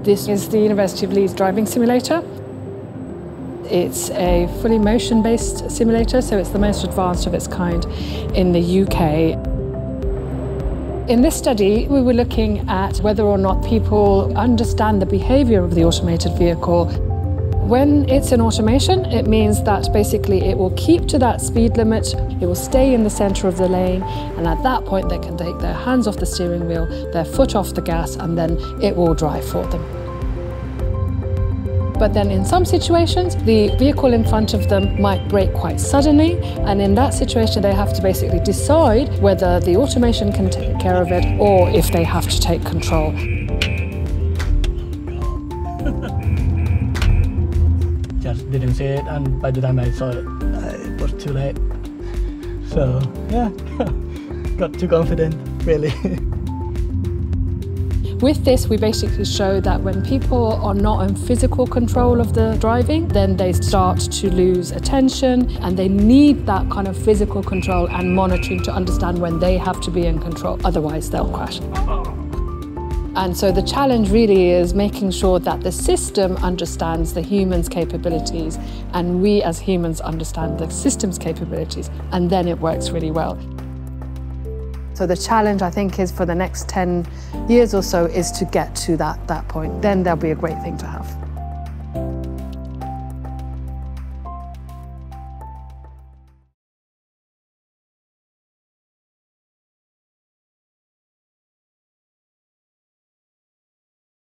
This is the University of Leeds driving simulator. It's a fully motion-based simulator, so it's the most advanced of its kind in the UK. In this study, we were looking at whether or not people understand the behaviour of the automated vehicle. When it's in automation, it means that basically it will keep to that speed limit, it will stay in the centre of the lane, and at that point they can take their hands off the steering wheel, their foot off the gas, and then it will drive for them. But then in some situations, the vehicle in front of them might brake quite suddenly, and in that situation they have to basically decide whether the automation can take care of it or if they have to take control. Just didn't see it, and by the time I saw it, it was too late. So yeah, got too confident, really. With this, we basically show that when people are not in physical control of the driving, then they start to lose attention, and they need that kind of physical control and monitoring to understand when they have to be in control, otherwise they'll crash. And so the challenge really is making sure that the system understands the human's capabilities and we as humans understand the system's capabilities, and then it works really well. So the challenge, I think, is for the next 10 years or so is to get to that point. Then there'll be a great thing to have.